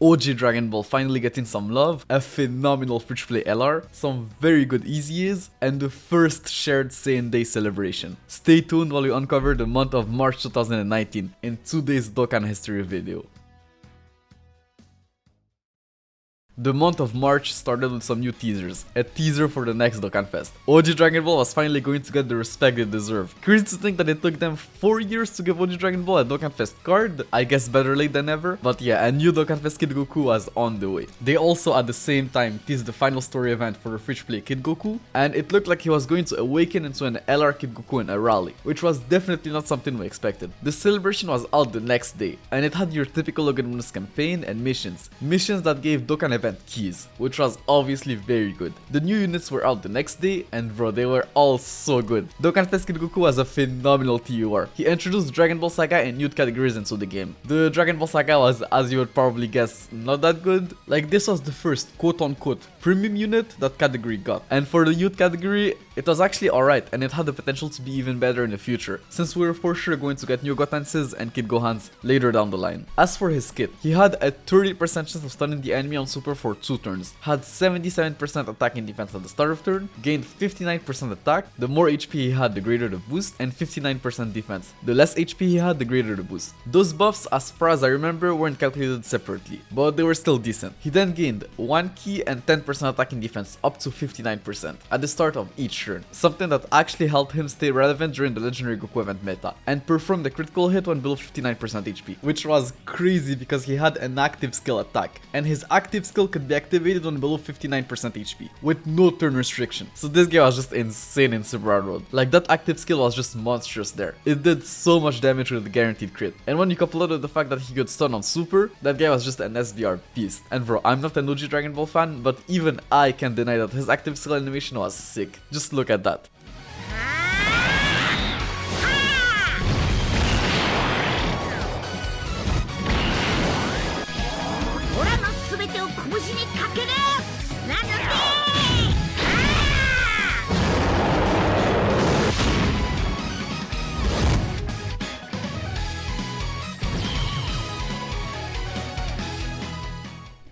OG Dragon Ball finally getting some love, a phenomenal free-to-play LR, some very good easies, and the first shared Saiyan Day celebration. Stay tuned while we uncover the month of March 2019 in today's Dokkan History video. The month of March started with some new teasers, a teaser for the next Dokkan Fest. OG Dragon Ball was finally going to get the respect they deserve. Crazy to think that it took them 4 years to give OG Dragon Ball a Dokkan Fest card, I guess better late than never, but yeah, a new Dokkan Fest Kid Goku was on the way. They also at the same time teased the final story event for the free-to-play Kid Goku, and it looked like he was going to awaken into an LR Kid Goku in a rally, which was definitely not something we expected. The celebration was out the next day, and it had your typical Logan bonus campaign and missions that gave Dokkan event keys, which was obviously very good. The new units were out the next day, and bro, they were all so good. Dokkan Fest Kid Goku was a phenomenal TUR. He introduced Dragon Ball Saga and youth categories into the game. The Dragon Ball Saga was, as you would probably guess, not that good. Like, this was the first quote-unquote premium unit that category got. And for the youth category, it was actually alright, and it had the potential to be even better in the future, since we were for sure going to get new Gotenses and Kid Gohans later down the line. As for his kit, he had a 30% chance of stunning the enemy on super for 2 turns, had 77% attack and defense at the start of turn, gained 59% attack, the more HP he had the greater the boost, and 59% defense. The less HP he had the greater the boost. Those buffs, as far as I remember, weren't calculated separately, but they were still decent. He then gained 1 key and 10% attack and defense up to 59% at the start of each turn, something that actually helped him stay relevant during the legendary Goku event meta, and perform the critical hit when below 59% HP, which was crazy because he had an active skill attack, and his active skill could be activated when below 59% HP, with no turn restriction. So this guy was just insane in Super Hard Road. Like, that active skill was just monstrous there. It did so much damage with the guaranteed crit, and when you couple it with the fact that he could stun on super, that guy was just an SBR beast. And bro, I'm not an OG Dragon Ball fan, but even I can't deny that his active skill animation was sick. Just look at that.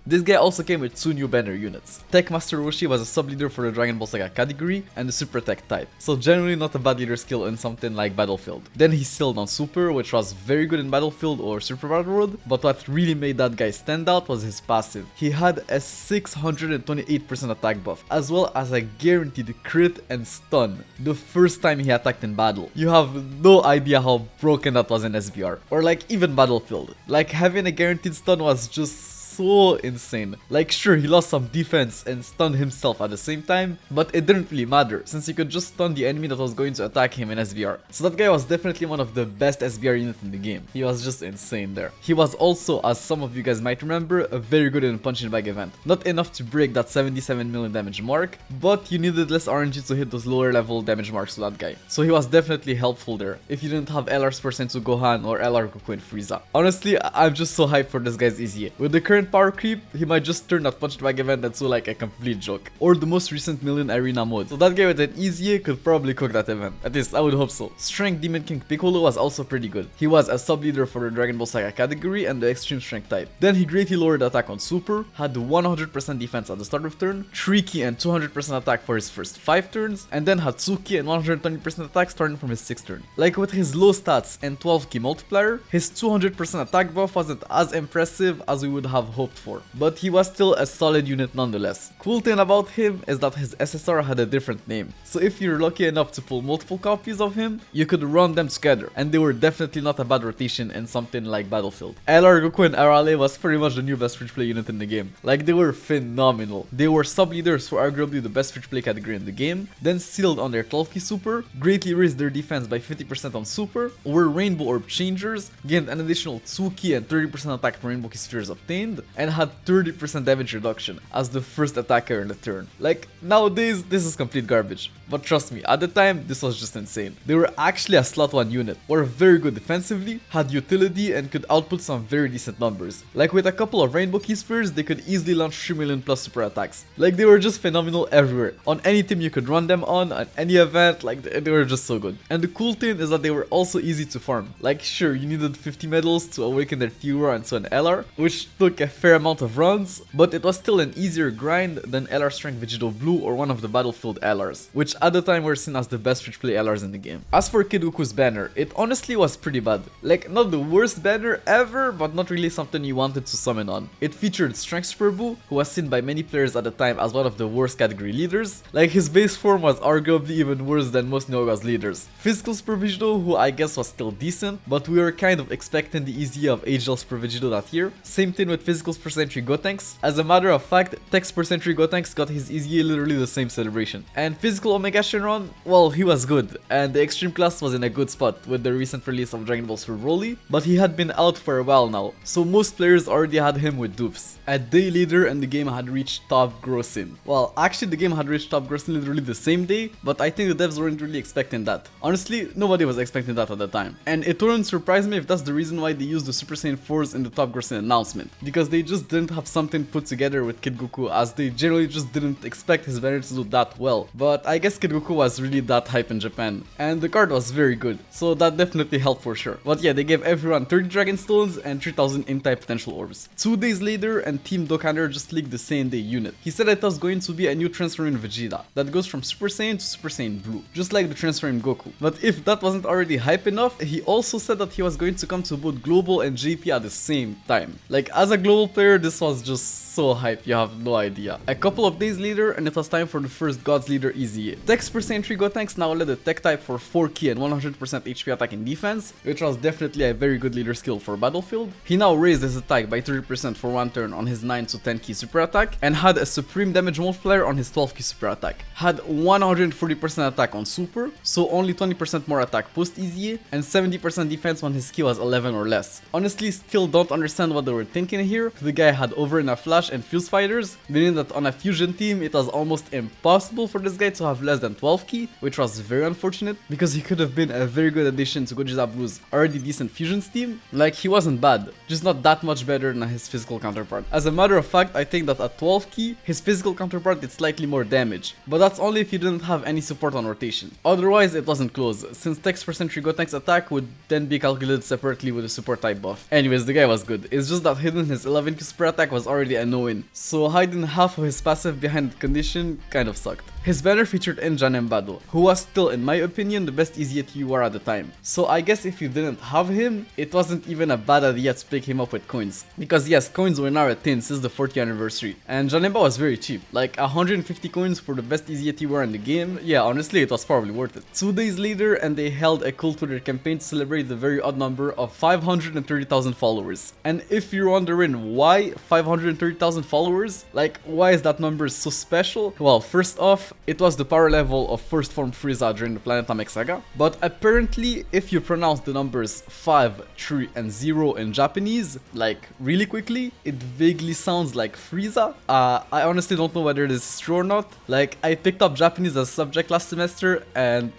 This guy also came with 2 new banner units. Tech Master Roshi was a sub-leader for the Dragon Ball Saga category and the Super Tech type, so generally not a bad leader skill in something like Battlefield. Then he sealed on Super, which was very good in Battlefield or Super Battle World, but what really made that guy stand out was his passive. He had a 628% attack buff, as well as a guaranteed crit and stun the first time he attacked in battle. You have no idea how broken that was in SBR, or like even Battlefield. Like, having a guaranteed stun was just so insane. Like, sure, he lost some defense and stunned himself at the same time, but it didn't really matter since he could just stun the enemy that was going to attack him in SBR. So that guy was definitely one of the best SBR units in the game. He was just insane there. He was also, as some of you guys might remember, a very good in a punching bag event. Not enough to break that 77 million damage mark, but you needed less RNG to hit those lower level damage marks to that guy. So he was definitely helpful there if you didn't have LRs percent to Gohan or LR Goku and Frieza. Honestly, I'm just so hyped for this guy's easy. With the current power creep, he might just turn that punch bag event into like a complete joke. Or the most recent Million Arena mode. So that guy with an easy could probably cook that event. At least I would hope so. Strength Demon King Piccolo was also pretty good. He was a sub-leader for the Dragon Ball Saga category and the extreme strength type. Then he greatly lowered attack on super, had 100% defense at the start of turn, 3 key and 200% attack for his first 5 turns, and then had 2 key and 120% attack starting from his 6th turn. Like, with his low stats and 12 key multiplier, his 200% attack buff wasn't as impressive as we would have hoped for, but he was still a solid unit nonetheless. Cool thing about him is that his SSR had a different name, so if you're lucky enough to pull multiple copies of him, you could run them together, and they were definitely not a bad rotation in something like Battlefield. LR Goku and Arale was pretty much the new best free-to-play unit in the game. Like, they were phenomenal. They were sub-leaders for arguably the best free-to-play category in the game, then sealed on their 12 key super, greatly raised their defense by 50% on super, were Rainbow Orb changers, gained an additional 2 key and 30% attack per Rainbow Key spheres obtained, and had 30% damage reduction as the first attacker in the turn. Like, nowadays, this is complete garbage. But trust me, at the time, this was just insane. They were actually a slot 1 unit, were very good defensively, had utility, and could output some very decent numbers. Like with a couple of Rainbow Key Spheres, they could easily launch 3 million plus super attacks. Like they were just phenomenal everywhere. On any team you could run them on any event, like they were just so good. And the cool thing is that they were also easy to farm. Like sure, you needed 50 medals to awaken their T-Roar and so an LR, which took a fair amount of runs, but it was still an easier grind than LR Strength Vegito Blue or one of the Battlefield LRs, which at the time were seen as the best free-to-play LRs in the game. As for Kid Goku's banner, it honestly was pretty bad. Like not the worst banner ever, but not really something you wanted to summon on. It featured Strength Super Buu, who was seen by many players at the time as one of the worst category leaders. Like his base form was arguably even worse than most Neoga's leaders. Physical Super Vegito, who I guess was still decent, but we were kind of expecting the easy of HL Super Vegito that year. Same thing with Physical Super Sentry Gotenks. As a matter of fact, Tech Super Sentry Gotenks got his easy literally the same celebration. And Physical Omega Shenron, well, he was good, and the Extreme class was in a good spot with the recent release of Dragon Ball Super Broly, but he had been out for a while now, so most players already had him with dupes. A day later and the game had reached top grossing. Well, actually the game had reached top grossing literally the same day, but I think the devs weren't really expecting that. Honestly, nobody was expecting that at the time. And it wouldn't surprise me if that's the reason why they used the Super Saiyan 4s in the top grossing announcement, because they just didn't have something put together with Kid Goku, as they generally just didn't expect his banner to do that well. But I guess Kid Goku was really that hype in Japan, and the card was very good, so that definitely helped for sure. But yeah, they gave everyone 30 Dragon Stones and 3000 in-type potential orbs. 2 days later, and Team Dokkan just leaked the Saiyan Day unit. He said it was going to be a new transform in Vegeta that goes from Super Saiyan to Super Saiyan Blue, just like the transfer in Goku. But if that wasn't already hype enough, he also said that he was going to come to both Global and JP at the same time. Like as a global player, this was just so hype, you have no idea. A couple of days later, and it was time for the first God's Leader EZA. Tech Super Saiyan 3 Gotenks now led the tech type for 4 key and 100% HP attack and defense, which was definitely a very good leader skill for Battlefield. He now raised his attack by 30% for one turn on his 9 to 10 key super attack, and had a supreme damage multiplier on his 12 key super attack. Had 140% attack on super, so only 20% more attack post EZA, and 70% defense when his key was 11 or less. Honestly, still don't understand what they were thinking here. The guy had over in a flash and fuse fighters, meaning that on a fusion team it was almost impossible for this guy to have less than 12 key, which was very unfortunate because he could have been a very good addition to Gogeta Blue's already decent fusions team. Like he wasn't bad, just not that much better than his physical counterpart. As a matter of fact, I think that at 12 key, his physical counterpart did slightly more damage, but that's only if you didn't have any support on rotation. Otherwise it wasn't close, since Tech Super Sentry Gotenks attack would then be calculated separately with a support type buff. Anyways, the guy was good, it's just that hiding his 11 key super attack was already annoying, so hiding half of his passive behind the condition kind of sucked. His banner featured Enjan Embado, who was still, in my opinion, the best easy TUR at the time. So I guess if you didn't have him, it wasn't even a bad idea to pick him up with coins. Because yes, coins were now a thing since the 40th anniversary, and Janemba was very cheap, like 150 coins for the best easy TUR in the game. Yeah, honestly, it was probably worth it. 2 days later, and they held a cool Twitter campaign to celebrate the very odd number of 530,000 followers. And if you're wondering why 530,000 followers, like why is that number so special? Well, first off, it was the power level of first form Frieza during the Planet Namek saga, but apparently if you pronounce the numbers 5, 3 and 0 in Japanese, like really quickly, it vaguely sounds like Frieza. I honestly don't know whether this is true or not. Like I picked up Japanese as a subject last semester and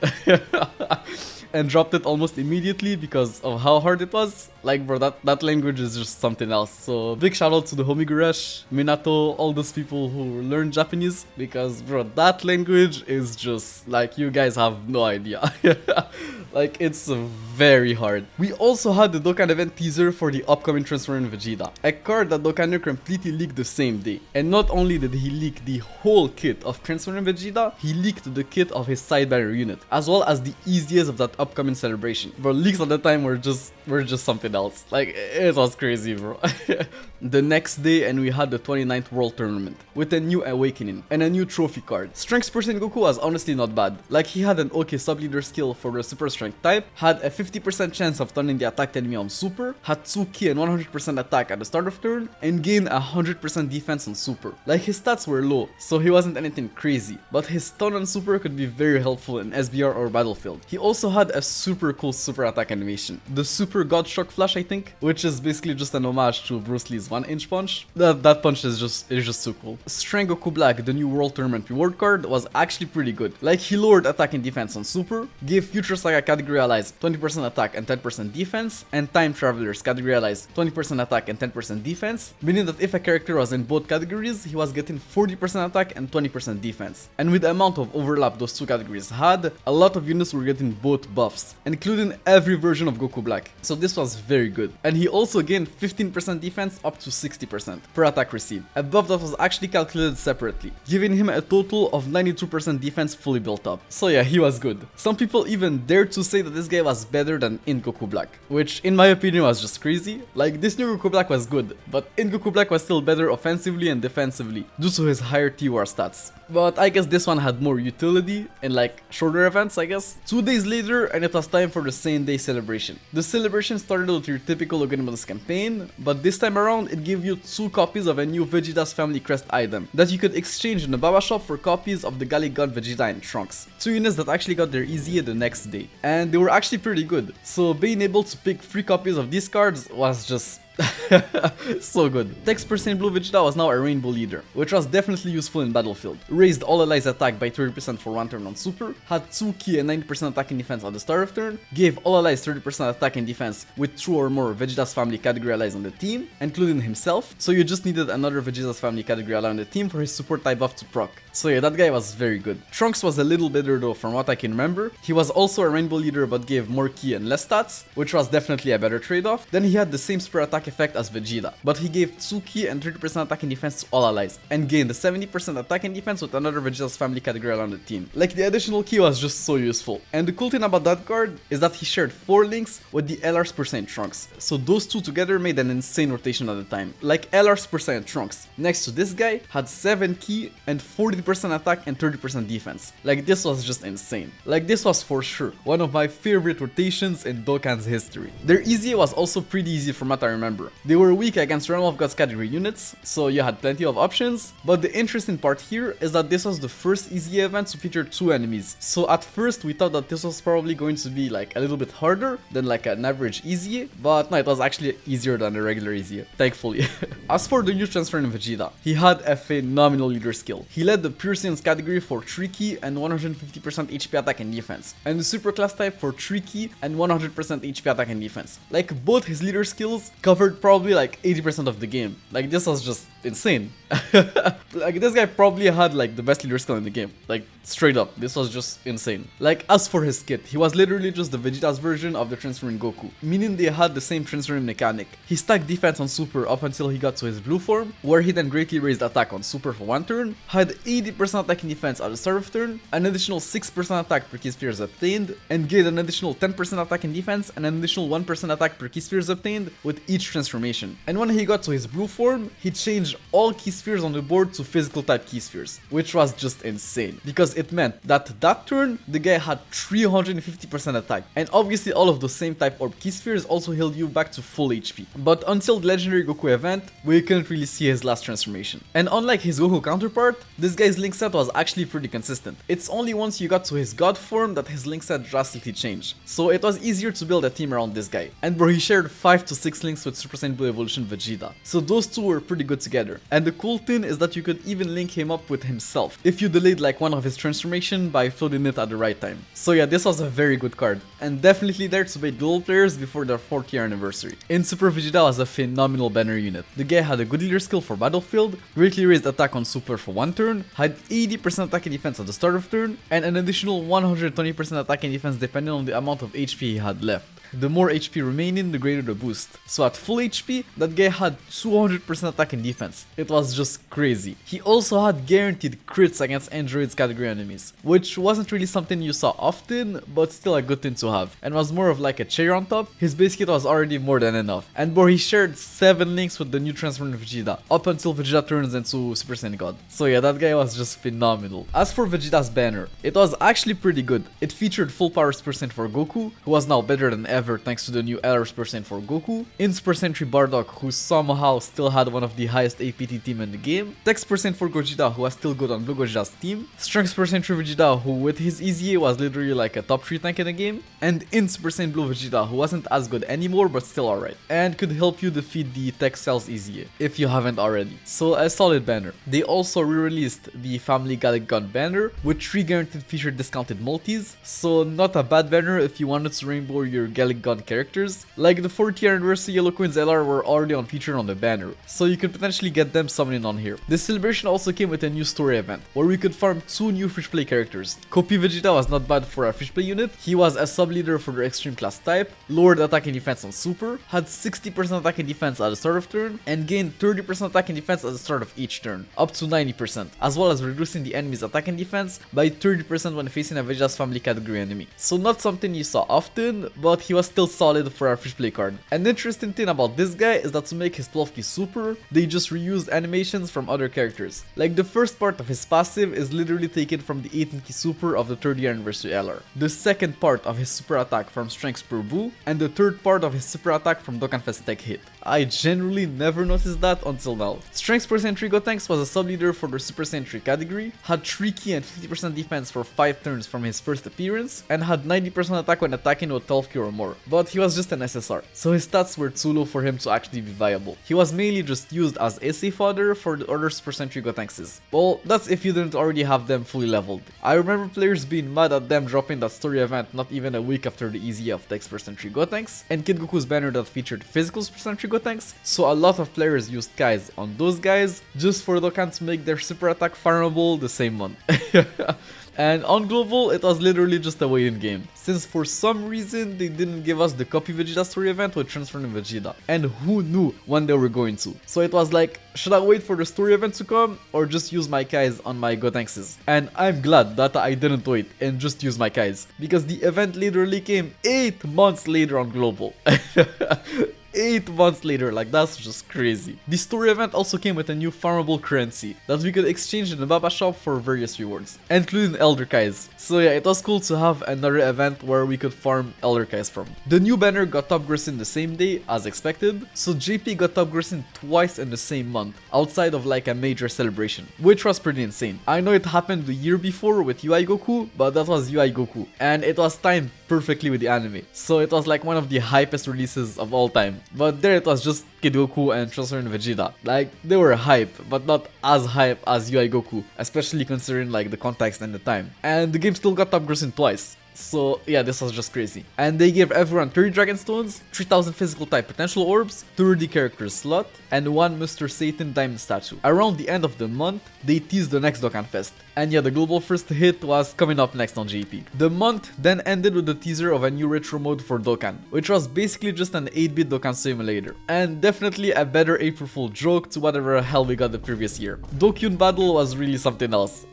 and dropped it almost immediately because of how hard it was. Like bro, that language is just something else. So big shout out to the homie Guresh, Minato, all those people who learn Japanese, because bro, that language is just like, you guys have no idea. Like it's very hard. We also had the Dokkan event teaser for the upcoming transfer in Vegeta, a card that Dokkan completely leaked the same day. And not only did he leak the whole kit of transfer in Vegeta, he leaked the kit of his side banner unit, as well as the easiest of that upcoming celebration. Bro, leaks at the time were just something else. Like it was crazy, bro. The next day, and we had the 29th World Tournament with a new awakening and a new trophy card. Strength Person Goku was honestly not bad. Like he had an okay sub leader skill for the super strength type, had a 50% chance of turning the attacked enemy on super, had 2 key and 100% attack at the start of turn, and gained 100% defense on super. Like his stats were low, so he wasn't anything crazy, but his stun on super could be very helpful in SBR or Battlefield. He also had a super cool super attack animation, the Super God Shock Flash I think, which is basically just an homage to Bruce Lee's his 1-inch punch. That punch is just so cool. Strength Goku Black, the new World Tournament reward card, was actually pretty good. Like, he lowered attack and defense on Super, gave Future Saga category allies 20% attack and 10% defense, and Time Travelers category allies 20% attack and 10% defense, meaning that if a character was in both categories, he was getting 40% attack and 20% defense. And with the amount of overlap those two categories had, a lot of units were getting both buffs, including every version of Goku Black. So this was very good. And he also gained 15% defense up to 60% per attack received, a buff that was actually calculated separately, giving him a total of 92% defense fully built up. So yeah, he was good. Some people even dared to say that this guy was better than in Goku Black, which in my opinion was just crazy. Like, this new Goku Black was good, but in Goku Black was still better offensively and defensively due to his higher TOR stats. But I guess this one had more utility in like shorter events, I guess. 2 days later, and it was time for the same day celebration. The celebration started with your typical Loganimalist campaign, but this time around it gave you 2 copies of a new Vegeta's Family Crest item that you could exchange in the Baba shop for copies of the Gali God Vegeta and Trunks. 2 units that actually got their easy the next day, and they were actually pretty good. So being able to pick 3 copies of these cards was just so good. Text % Blue Vegeta was now a Rainbow Leader, which was definitely useful in Battlefield. Raised all allies attack by 30% for 1 turn on Super, had 2 key and 90% attack and defense at the start of turn, gave all allies 30% attack and defense with 2 or more Vegeta's Family category allies on the team, including himself, so you just needed another Vegeta's Family category ally on the team for his support type buff to proc. So yeah, that guy was very good. Trunks was a little better though from what I can remember. He was also a Rainbow Leader but gave more key and less stats, which was definitely a better trade-off. Then he had the same spur attack effect as Vegeta, but he gave 2 key and 30% attack and defense to all allies, and gained the 70% attack and defense with another Vegeta's Family category on the team. Like, the additional key was just so useful. And the cool thing about that card is that he shared 4 links with the LRs % Trunks, so those 2 together made an insane rotation at the time. Like, LRs % Trunks next to this guy had 7 key and 40% attack and 30% defense. Like, this was just insane. Like, this was for sure one of my favorite rotations in Dokkan's history. Their easy was also pretty easy from what I remember. They were weak against Realm of Gods category units, so you had plenty of options, but the interesting part here is that this was the first easy event to feature 2 enemies. So at first we thought that this was probably going to be like a little bit harder than like an average easy, but no, it was actually easier than the regular easy, thankfully. As for the new transfer in Vegeta, he had a phenomenal leader skill. He led the Pure Saiyans category for 3 key and 150% HP attack and defense, and the super class type for 3 key and 100% HP attack and defense. Like, both his leader skills covered probably like 80% of the game. Like, this was just insane. Like, this guy probably had like the best leader skill in the game. Like, straight up, this was just insane. Like, as for his kit, he was literally just the Vegeta's version of the transferring Goku, meaning they had the same transferring mechanic. He stacked defense on Super up until he got to his blue form, where he then greatly raised attack on Super for 1 turn, had 80% attack and defense at the start of turn, an additional 6% attack per key spheres obtained, and gained an additional 10% attack and defense and an additional 1% attack per key spheres obtained with each transformation. And when he got to his blue form, he changed all key spheres on the board to physical type key spheres, which was just insane, because it meant that turn the guy had 350% attack, and obviously all of the same type orb key spheres also healed you back to full HP. But until the legendary Goku event, we couldn't really see his last transformation. And unlike his Goku counterpart, this guy's link set was actually pretty consistent. It's only once you got to his god form that his link set drastically changed, so it was easier to build a team around this guy. And bro, he shared 5 to 6 links with Super Saiyan Blue Evolution Vegeta, so those 2 were pretty good together. And the cool thing is that you could even link him up with himself if you delayed like one of his transformation by floating it at the right time. So yeah, this was a very good card, and definitely there to bait global players before their 4th year anniversary. In Super Vegeta was a phenomenal banner unit. The guy had a good leader skill for Battlefield, greatly raised attack on Super for 1 turn, had 80% attack and defense at the start of turn, and an additional 120% attack and defense depending on the amount of HP he had left. The more HP remaining, the greater the boost. So at full HP, that guy had 200% attack and defense. It was just crazy. He also had guaranteed crits against androids category enemies, which wasn't really something you saw often, but still a good thing to have, and was more of like a cherry on top. His base kit was already more than enough. And bro, he shared 7 links with the new transformed Vegeta, up until Vegeta turns into Super Saiyan God. So yeah, that guy was just phenomenal. As for Vegeta's banner, it was actually pretty good. It featured full power % for Goku, who was now better than ever ever thanks to the new LRs percent for Goku, in Super Sentry Bardock, who somehow still had one of the highest APT team in the game, Dex percent for Gogeta, who was still good on Blue Gogeta's team, Strength percent for Vegeta, who with his Easy A was literally like a top 3 tank in the game, and Int percent Blue Vegeta, who wasn't as good anymore but still alright, and could help you defeat the Tech Cells Easy A, if you haven't already. So a solid banner. They also re-released the Family Gallic Gun banner, with 3 guaranteed feature discounted multis, so not a bad banner if you wanted to rainbow your Gallic Gun characters. Like the 40th anniversary Yellow Queen's LR were already on featured on the banner, so you could potentially get them summoning on here. This celebration also came with a new story event, where we could farm 2 new fish play characters. Copy Vegeta was not bad for a fish play unit. He was a sub leader for their extreme class type, lowered attack and defense on super, had 60% attack and defense at the start of turn, and gained 30% attack and defense at the start of each turn, up to 90%, as well as reducing the enemy's attack and defense by 30% when facing a Vegeta's family category enemy. So not something you saw often, but he was still solid for a fish play card. An interesting thing about this guy is that to make his 12 key super, they just reused animations from other characters. Like the first part of his passive is literally taken from the 18 key super of the 30th anniversary LR, the second part of his super attack from Strength Super Boo, and the third part of his super attack from Dokkan Fest Tech Hit. I genuinely never noticed that until now. Strength per Sentry Gotenks was a sub leader for the Super Sentry category, had 3 key and 50% defense for 5 turns from his first appearance, and had 90% attack when attacking with 12 key or more, but he was just an SSR, so his stats were too low for him to actually be viable. He was mainly just used as SA fodder for the other Super Sentry Gotenkses. Well, that's if you didn't already have them fully leveled. I remember players being mad at them dropping that story event not even a week after the Easy of Dex per Sentry Gotenks, and Kid Goku's banner that featured physical Super Sentry Gotenks, so a lot of players used Kais on those guys just for Dokkan to make their super attack farmable the same month. And on Global, it was literally just a waiting game, since for some reason they didn't give us the Copy Vegeta story event with transferring Vegeta, and who knew when they were going to. So it was like, should I wait for the story event to come, or just use my Kais on my Gotenkses? And I'm glad that I didn't wait and just use my Kais, because the event literally came 8 months later on Global. 8 months later, like that's just crazy. The story event also came with a new farmable currency that we could exchange in the Baba shop for various rewards, including Elder Kais. So yeah, it was cool to have another event where we could farm Elder Kais from. The new banner got top grossing the same day as expected, so JP got top grossing twice in the same month, outside of like a major celebration, which was pretty insane. I know it happened the year before with UI Goku, but that was UI Goku, and it was timed perfectly with the anime, so it was like one of the hypest releases of all time. But there it was just Kid Goku and transferring Vegeta. Like, they were hype, but not as hype as UI Goku, especially considering like the context and the time. And the game still got top grossing twice. So yeah, this was just crazy. And they gave everyone 30 Dragon Stones, 3000 physical type potential orbs, 30 characters slot, and 1 Mr. Satan diamond statue. Around the end of the month, they teased the next Dokkan Fest. And yeah, the global first hit was coming up next on JP. The month then ended with the teaser of a new retro mode for Dokkan, which was basically just an 8-bit Dokkan simulator. And definitely a better April Fool joke to whatever hell we got the previous year. Dokyun battle was really something else.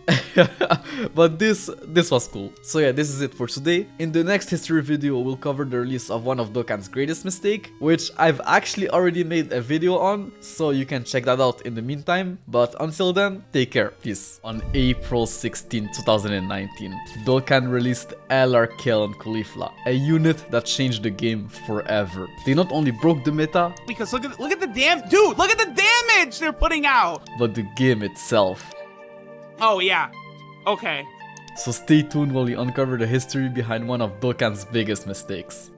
But this was cool. So yeah, this is it for today. In the next history video, we'll cover the release of one of Dokkan's greatest mistake, which I've actually already made a video on, so you can check that out in the meantime. But until then, take care. Peace. On April 16, 2019, Dokkan released LR Kill and Caulifla, a unit that changed the game forever. They not only broke the meta, because look at the dude, look at the damage they're putting out, but the game itself. Oh yeah. Okay. So stay tuned while we uncover the history behind one of Dokkan's biggest mistakes.